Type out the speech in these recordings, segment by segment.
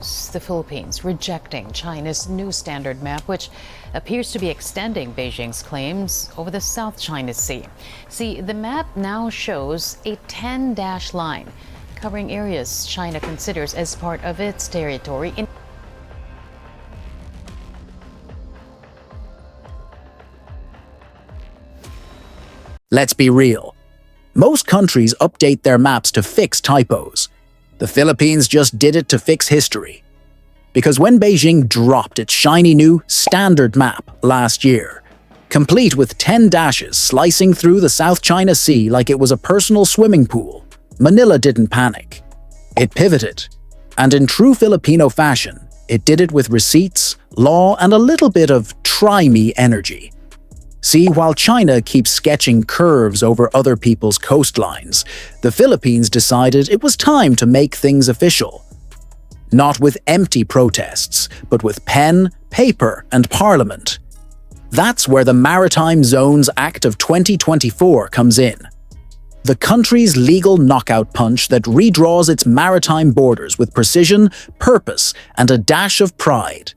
news. The Philippines rejecting China's new standard map, which appears to be extending Beijing's claims over the South China Sea. See, the map now shows a 10-dash line covering areas China considers as part of its territory. Let's be real. Most countries update their maps to fix typos. The Philippines just did it to fix history. Because when Beijing dropped its shiny new standard map last year, complete with 10 dashes slicing through the South China Sea like it was a personal swimming pool, Manila didn't panic. It pivoted, and in true Filipino fashion, it did it with receipts, law, and a little bit of try-me energy. See, while China keeps sketching curves over other people's coastlines, the Philippines decided it was time to make things official. Not with empty protests, but with pen, paper, and parliament. That's where the Maritime Zones Act of 2024 comes in. The country's legal knockout punch that redraws its maritime borders with precision, purpose, and a dash of pride.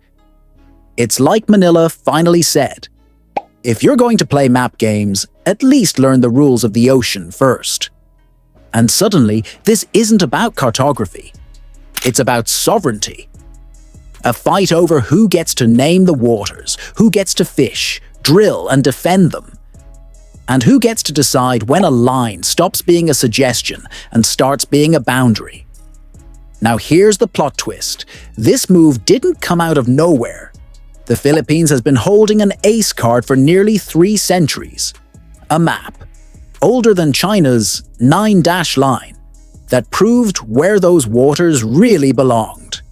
It's like Manila finally said, if you're going to play map games, at least learn the rules of the ocean first. And suddenly, this isn't about cartography. It's about sovereignty. A fight over who gets to name the waters, who gets to fish, drill, and defend them. And who gets to decide when a line stops being a suggestion and starts being a boundary. Now here's the plot twist. This move didn't come out of nowhere. The Philippines has been holding an ace card for nearly 3 centuries. A map, older than China's 9-dash line, that proved where those waters really belonged.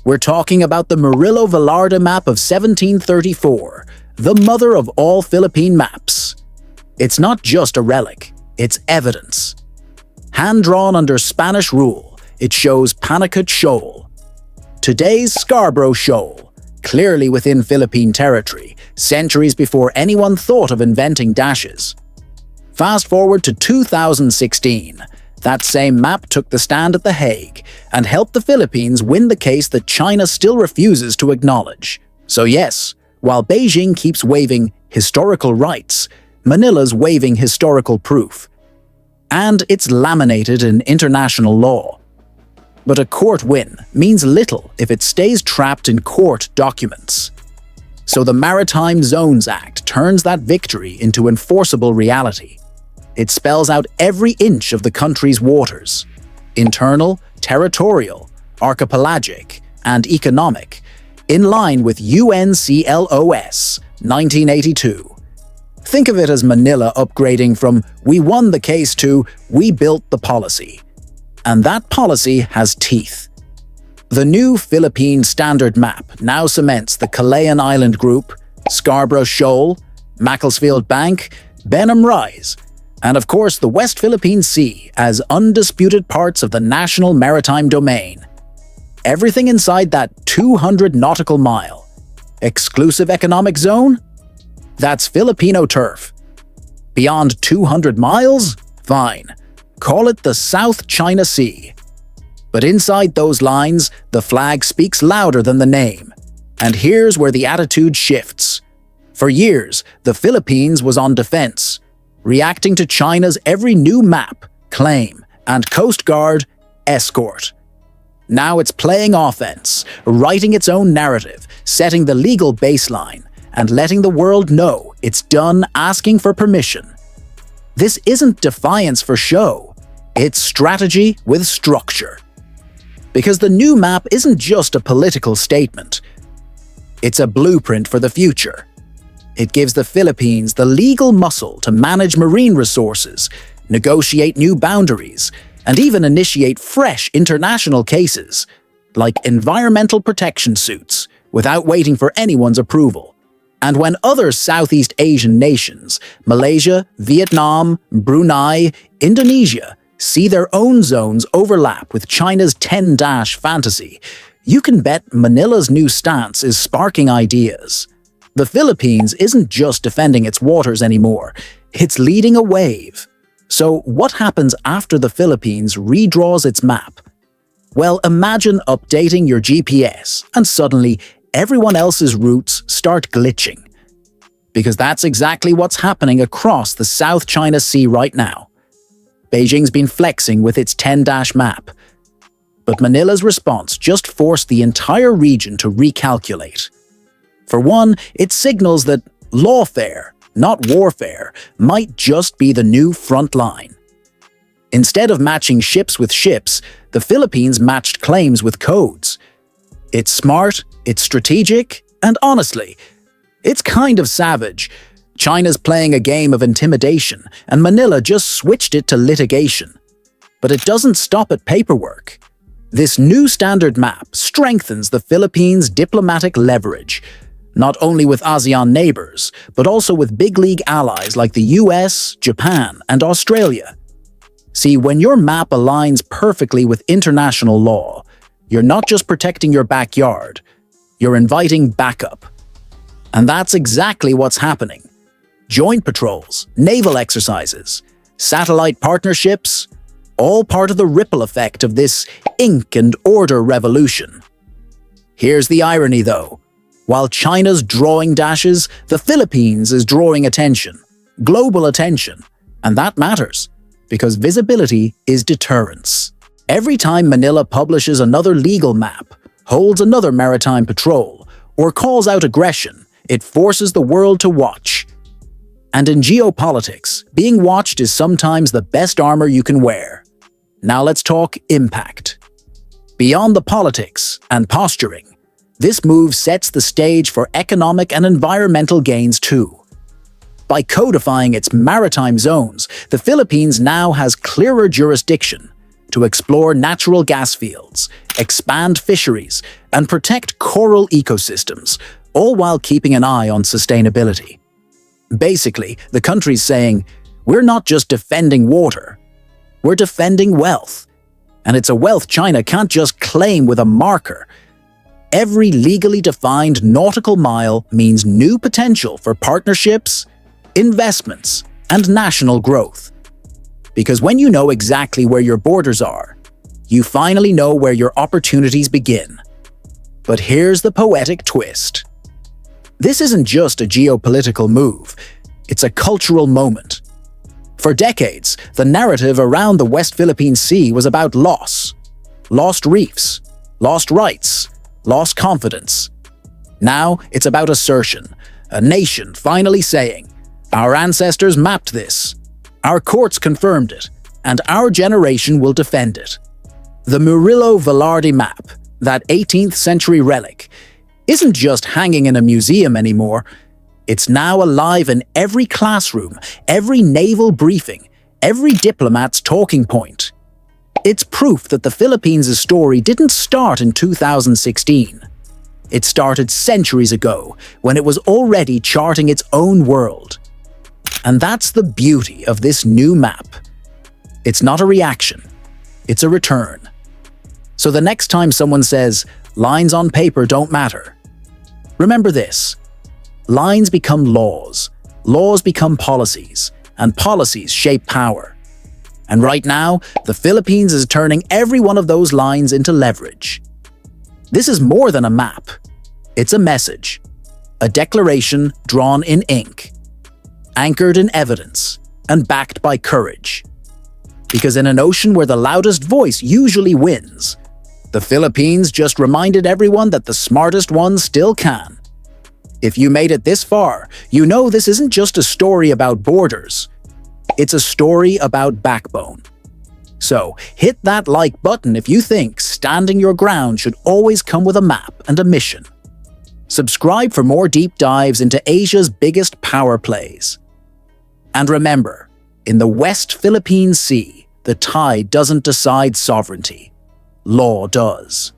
We're talking about the Murillo Velarde map of 1734, the mother of all Philippine maps. It's not just a relic, it's evidence. Hand-drawn under Spanish rule, it shows Panakot Shoal. Today's Scarborough Shoal, clearly within Philippine territory, centuries before anyone thought of inventing dashes. Fast forward to 2016, that same map took the stand at The Hague and helped the Philippines win the case that China still refuses to acknowledge. So yes, while Beijing keeps waiving historical rights, Manila's waiving historical proof. And it's laminated in international law. But a court win means little if it stays trapped in court documents. So the Maritime Zones Act turns that victory into enforceable reality. It spells out every inch of the country's waters: internal, territorial, archipelagic, and economic, in line with UNCLOS 1982. Think of it as Manila upgrading from "we won the case" to "we built the policy." And that policy has teeth. The new Philippine Standard Map now cements the Calayan Island Group, Scarborough Shoal, Macclesfield Bank, Benham Rise, and of course the West Philippine Sea as undisputed parts of the national maritime domain. Everything inside that 200 nautical mile. Exclusive economic zone? That's Filipino turf. Beyond 200 miles? Fine. Call it the South China Sea. But inside those lines, the flag speaks louder than the name. And here's where the attitude shifts. For years, the Philippines was on defense, reacting to China's every new map, claim, and Coast Guard escort. Now it's playing offense, writing its own narrative, setting the legal baseline, and letting the world know it's done asking for permission. This isn't defiance for show. It's strategy with structure. Because the new map isn't just a political statement. It's a blueprint for the future. It gives the Philippines the legal muscle to manage marine resources, negotiate new boundaries, and even initiate fresh international cases, like environmental protection suits, without waiting for anyone's approval. And when other Southeast Asian nations, Malaysia, Vietnam, Brunei, Indonesia, see their own zones overlap with China's 10-dash fantasy, you can bet Manila's new stance is sparking ideas. The Philippines isn't just defending its waters anymore, it's leading a wave. So what happens after the Philippines redraws its map? Well, imagine updating your GPS and suddenly everyone else's routes start glitching. Because that's exactly what's happening across the South China Sea right now. Beijing's been flexing with its 10-dash map. But Manila's response just forced the entire region to recalculate. For one, it signals that lawfare, not warfare, might just be the new front line. Instead of matching ships with ships, the Philippines matched claims with codes. It's smart, it's strategic, and honestly, it's kind of savage. China's playing a game of intimidation, and Manila just switched it to litigation. But it doesn't stop at paperwork. This new standard map strengthens the Philippines' diplomatic leverage, not only with ASEAN neighbors, but also with big league allies like the US, Japan, and Australia. See, when your map aligns perfectly with international law, you're not just protecting your backyard, you're inviting backup. And that's exactly what's happening. Joint patrols, naval exercises, satellite partnerships, all part of the ripple effect of this ink and order revolution. Here's the irony though. While China's drawing dashes, the Philippines is drawing attention, global attention, and that matters, because visibility is deterrence. Every time Manila publishes another legal map, holds another maritime patrol, or calls out aggression, it forces the world to watch. And in geopolitics, being watched is sometimes the best armor you can wear. Now let's talk impact. Beyond the politics and posturing, this move sets the stage for economic and environmental gains too. By codifying its maritime zones, the Philippines now has clearer jurisdiction to explore natural gas fields, expand fisheries, and protect coral ecosystems, all while keeping an eye on sustainability. Basically, the country's saying, we're not just defending water, we're defending wealth. And it's a wealth China can't just claim with a marker. Every legally defined nautical mile means new potential for partnerships, investments, and national growth. Because when you know exactly where your borders are, you finally know where your opportunities begin. But here's the poetic twist. This isn't just a geopolitical move, it's a cultural moment. For decades, the narrative around the West Philippine Sea was about loss. Lost reefs, lost rights, lost confidence. Now it's about assertion, a nation finally saying, our ancestors mapped this, our courts confirmed it, and our generation will defend it. The Murillo Velarde map, that 18th century relic, isn't just hanging in a museum anymore. It's now alive in every classroom, every naval briefing, every diplomat's talking point. It's proof that the Philippines' story didn't start in 2016. It started centuries ago, when it was already charting its own world. And that's the beauty of this new map. It's not a reaction, it's a return. So the next time someone says, lines on paper don't matter, remember this. Lines become laws, laws become policies, and policies shape power. And right now, the Philippines is turning every one of those lines into leverage. This is more than a map. It's a message, a declaration drawn in ink, anchored in evidence, and backed by courage. Because in an ocean where the loudest voice usually wins, the Philippines just reminded everyone that the smartest ones still can. If you made it this far, you know this isn't just a story about borders. It's a story about backbone. So, hit that like button if you think standing your ground should always come with a map and a mission. Subscribe for more deep dives into Asia's biggest power plays. And remember, in the West Philippine Sea, the tide doesn't decide sovereignty. Law does.